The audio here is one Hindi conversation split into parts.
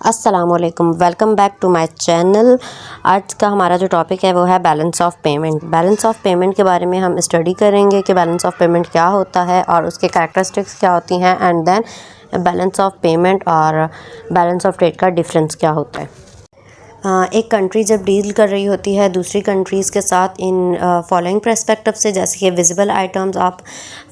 अस्सलामुअलैकुम, welcome back to my channel. आज का हमारा जो टॉपिक है वो है balance of payment. Balance of payment के बारे में हम स्टडी करेंगे कि बैलेंस ऑफ पेमेंट क्या होता है और उसके कैरेक्टरिस्टिक्स क्या होती हैं, and then balance of payment और बैलेंस ऑफ ट्रेड का डिफरेंस क्या होता है। एक कंट्री जब डील कर रही होती है दूसरी कंट्रीज़ के साथ इन फॉलोइंग पर्सपेक्टिव से, जैसे कि विजिबल आइटम्स, आप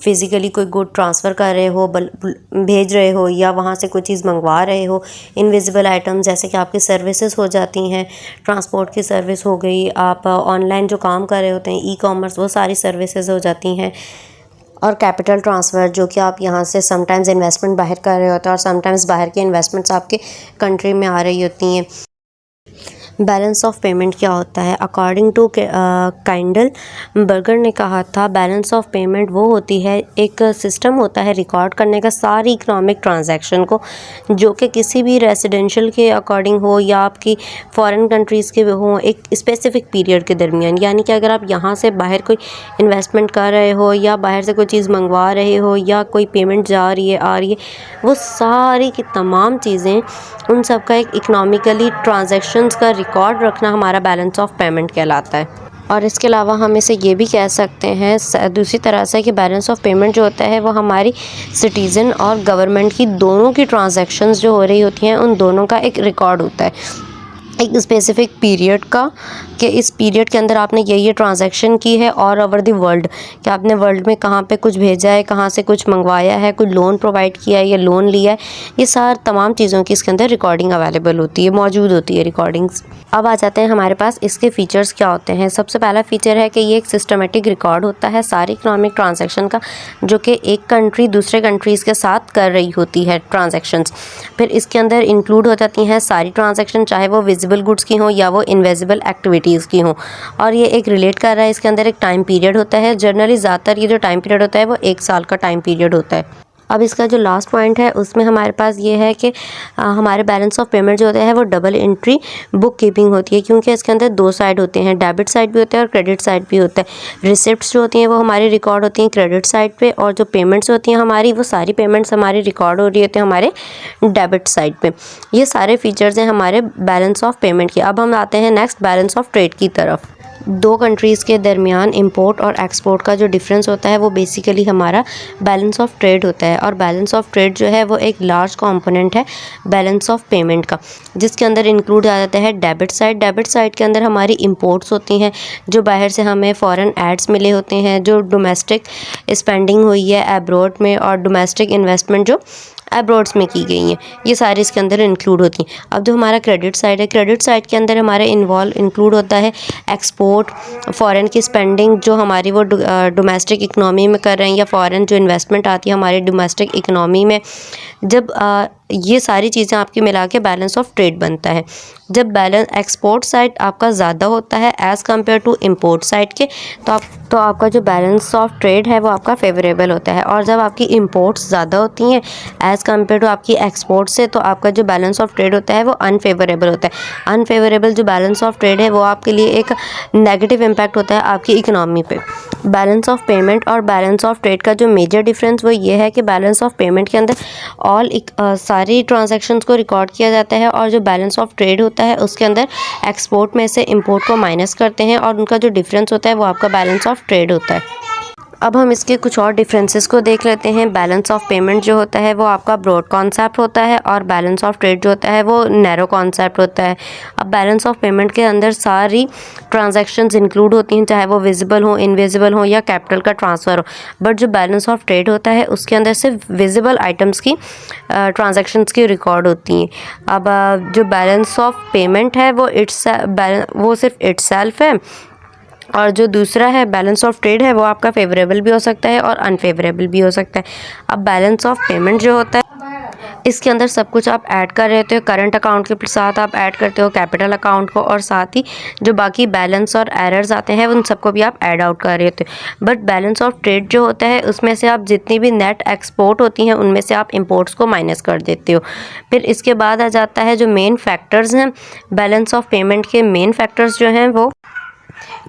फिज़िकली कोई गुड ट्रांसफ़र कर रहे हो, भेज रहे हो, या वहाँ से कोई चीज़ मंगवा रहे हो। इनविजिबल आइटम्स जैसे कि आपकी सर्विसेज हो जाती हैं, ट्रांसपोर्ट की सर्विस हो गई, आप ऑनलाइन जो काम कर रहे होते हैं ई कॉमर्स, वो सारी सर्विसेज हो जाती हैं। और कैपिटल ट्रांसफ़र जो कि आप यहाँ से समटाइम्स इन्वेस्टमेंट बाहर कर रहे होते हैं और समटाइम्स बाहर की इन्वेस्टमेंट्स आपके कंट्री में आ रही होती हैं। बैलेंस ऑफ पेमेंट क्या होता है? अकॉर्डिंग टू काइंडल बर्गर ने कहा था, बैलेंस ऑफ पेमेंट वो होती है, एक सिस्टम होता है रिकॉर्ड करने का सारी इकोनॉमिक ट्रांजैक्शन को, जो कि किसी भी रेसिडेंशियल के अकॉर्डिंग हो या आपकी फॉरेन कंट्रीज़ के हो, एक स्पेसिफ़िक पीरियड के दरमियान। यानी कि अगर आप यहाँ से बाहर कोई इन्वेस्टमेंट कर रहे हो या बाहर से कोई चीज़ मंगवा रहे हो या कोई पेमेंट जा रही है आ रही है, वो सारी की तमाम चीज़ें, उन सब का एक इकोनॉमिकली ट्रांजैक्शंस का रिकॉर्ड रखना हमारा बैलेंस ऑफ पेमेंट कहलाता है। और इसके अलावा हम इसे ये भी कह सकते हैं दूसरी तरह से कि बैलेंस ऑफ पेमेंट जो होता है वो हमारी सिटीज़न और गवर्नमेंट की दोनों की ट्रांजैक्शंस जो हो रही होती हैं, उन दोनों का एक रिकॉर्ड होता है एक स्पेसिफ़िक पीरियड का, कि इस पीरियड के अंदर आपने ये ट्रांजैक्शन की है और ओवर द वर्ल्ड, कि आपने वर्ल्ड में कहाँ पे कुछ भेजा है, कहाँ से कुछ मंगवाया है, कोई लोन प्रोवाइड किया है या लोन लिया है, ये सार तमाम चीज़ों की इसके अंदर रिकॉर्डिंग अवेलेबल होती है, मौजूद होती है रिकॉर्डिंग्स। अब आ जाते हैं हमारे पास इसके फ़ीचर्स क्या होते हैं। सबसे पहला फ़ीचर है कि ये एक सिस्टमेटिक रिकॉर्ड होता है सारी इकोनॉमिक ट्रांजैक्शन का, जो कि एक कंट्री दूसरे कंट्रीज़ के साथ कर रही होती है ट्रांजैक्शंस। फिर इसके अंदर इंक्लूड हो जाती हैं सारी ट्रांजैक्शन, चाहे वो विजिबल गुड्स की हों या वो इनविजिबल एक्टिविटीज़ की हों। और ये एक रिलेट कर रहा है, इसके अंदर एक टाइम पीरियड होता है। जनरली ज़्यादातर ये जो टाइम पीरियड होता है वो 1 साल का टाइम पीरियड होता है। अब इसका जो लास्ट पॉइंट है उसमें हमारे पास ये है कि हमारे बैलेंस ऑफ पेमेंट जो होता है वो डबल एंट्री बुक कीपिंग होती है, क्योंकि इसके अंदर 2 साइड होते हैं, डेबिट साइड भी होता है और क्रेडिट साइड भी होता है। रिसिप्ट्स जो होती हैं वो हमारी रिकॉर्ड होती हैं क्रेडिट साइड पे, और जो पेमेंट्स होती हैं हमारी, वो सारी पेमेंट्स हमारी रिकॉर्ड हो रही होती हैं हमारे डेबिट साइड पे। ये सारे फीचर्स हैं हमारे बैलेंस ऑफ पेमेंट के। अब हम आते हैं नेक्स्ट बैलेंस ऑफ ट्रेड की तरफ। दो कंट्रीज़ के दरमियान इंपोर्ट और एक्सपोर्ट का जो डिफरेंस होता है वो बेसिकली हमारा बैलेंस ऑफ ट्रेड होता है। और बैलेंस ऑफ ट्रेड जो है वो एक लार्ज कंपोनेंट है बैलेंस ऑफ पेमेंट का, जिसके अंदर इंक्लूड आ जाता है डेबिट साइड। डेबिट साइड के अंदर हमारी इंपोर्ट्स होती हैं, जो बाहर से हमें फॉरेन एड्स मिले होते हैं, जो डोमेस्टिक स्पेंडिंग हुई है एब्रॉड में, और डोमेस्टिक इन्वेस्टमेंट जो एब्रॉड्स में की गई हैं, ये सारी इसके अंदर इंक्लूड होती हैं। अब जो हमारा क्रेडिट साइड है, क्रेडिट साइड के अंदर हमारे इंक्लूड होता है एक्सपोर्ट, फॉरेन की स्पेंडिंग जो हमारी वो डोमेस्टिक इकनॉमी में कर रहे हैं, या फॉरेन जो इन्वेस्टमेंट आती है हमारी डोमेस्टिक इकनॉमी में। जब ये सारी चीज़ें आपकी मिला के बैलेंस ऑफ ट्रेड बनता है। जब बैलेंस एक्सपोर्ट साइड आपका ज़्यादा होता है as compare to import side के, तो आपका जो बैलेंस ऑफ ट्रेड है वो आपका फेवरेबल होता है। और जब आपकी इंपोर्ट्स ज़्यादा होती हैं एज़ कम्पेयर टू आपकी एक्सपोर्ट से, तो आपका जो बैलेंस ऑफ ट्रेड होता है वो अनफेवरेबल होता है। अनफेवरेबल जो बैलेंस ऑफ ट्रेड है वो आपके लिए एक नेगेटिव इम्पैक्ट होता है आपकी इकनॉमी पे। बैलेंस ऑफ पेमेंट और बैलेंस ऑफ ट्रेड का जो मेजर डिफरेंस वो ये है कि बैलेंस ऑफ पेमेंट के अंदर सारी ट्रांजैक्शंस को रिकॉर्ड किया जाता है, और जो बैलेंस ऑफ ट्रेड होता है उसके अंदर एक्सपोर्ट में से इंपोर्ट को माइनस करते हैं, और उनका जो डिफरेंस होता है वो आपका बैलेंस ऑफ ट्रेड होता है। अब हम इसके कुछ और डिफरेंसेस को देख लेते हैं। बैलेंस ऑफ पेमेंट जो होता है वो आपका ब्रॉड कॉन्सेप्ट होता है, और बैलेंस ऑफ ट्रेड जो होता है वो नैरो कॉन्सेप्ट होता है। अब बैलेंस ऑफ पेमेंट के अंदर सारी ट्रांजैक्शंस इंक्लूड होती हैं, चाहे वो विजिबल हो, इनविजिबल हो या कैपिटल का ट्रांसफ़र हो। बट जो बैलेंस ऑफ ट्रेड होता है उसके अंदर सिर्फ विजिबल आइटम्स की ट्रांजैक्शंस की रिकॉर्ड होती हैं। अब जो बैलेंस ऑफ पेमेंट है वो सिर्फ इटसेल्फ है, और जो दूसरा है बैलेंस ऑफ ट्रेड है वो आपका फेवरेबल भी हो सकता है और अनफेवरेबल भी हो सकता है। अब बैलेंस ऑफ पेमेंट जो होता है इसके अंदर सब कुछ आप ऐड कर रहे होते हो, करंट अकाउंट के साथ आप ऐड करते हो कैपिटल अकाउंट को, और साथ ही जो बाकी बैलेंस और एरर्स आते हैं उन सबको भी आप ऐड आउट कर रहे होते हो। बट बैलेंस ऑफ ट्रेड जो होता है उसमें से आप जितनी भी नेट एक्सपोर्ट होती हैं उनमें से आप इंपोर्ट्स को माइनस कर देते हो। फिर इसके बाद आ जाता है जो मेन फैक्टर्स हैं बैलेंस ऑफ पेमेंट के। मेन फैक्टर्स जो हैं वो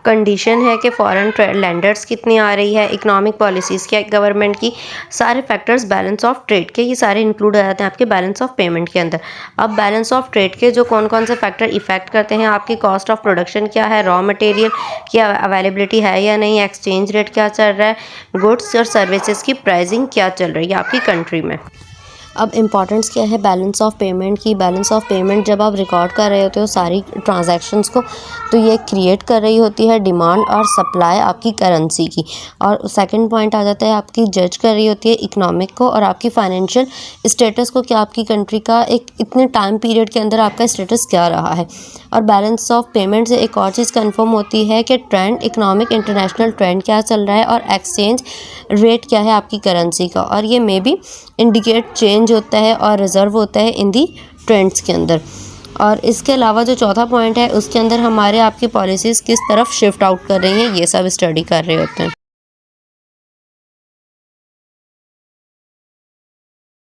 कंडीशन है कि फॉरेन लैंडर्स कितनी आ रही है, इकोनॉमिक पॉलिसीज़ क्या है गवर्नमेंट की, सारे फैक्टर्स बैलेंस ऑफ ट्रेड के ये सारे इंक्लूड हो जाते हैं आपके बैलेंस ऑफ पेमेंट के अंदर। अब बैलेंस ऑफ ट्रेड के जो कौन कौन से फैक्टर इफेक्ट करते हैं, आपकी कॉस्ट ऑफ प्रोडक्शन क्या है, रॉ मटेरियल की अवेलेबिलिटी है या नहीं, एक्सचेंज रेट क्या चल रहा है, गुड्स और सर्विसेज की प्राइसिंग क्या चल रही है आपकी कंट्री में। अब इम्पॉर्टेंस क्या है बैलेंस ऑफ पेमेंट की। बैलेंस ऑफ पेमेंट जब आप रिकॉर्ड कर रहे होते हो सारी ट्रांजैक्शंस को, तो ये क्रिएट कर रही होती है डिमांड और सप्लाई आपकी करेंसी की। और सेकंड पॉइंट आ जाता है आपकी जज कर रही होती है इकोनॉमिक को और आपकी फाइनेंशियल स्टेटस को, कि आपकी कंट्री का एक इतने टाइम पीरियड के अंदर आपका स्टेटस क्या रहा है। और बैलेंस ऑफ पेमेंट से एक और चीज़ कंफर्म होती है कि ट्रेंड, इकोनॉमिक इंटरनेशनल ट्रेंड क्या चल रहा है और एक्सचेंज रेट क्या है आपकी करेंसी का। और ये मे बी इंडिकेट चेंज होता है और रिजर्व होता है इन दी ट्रेंड्स के अंदर। और इसके अलावा जो चौथा पॉइंट है उसके अंदर हमारे आपकी पॉलिसीज़ किस तरफ शिफ्ट आउट कर रही हैं, ये सब स्टडी कर रहे होते हैं।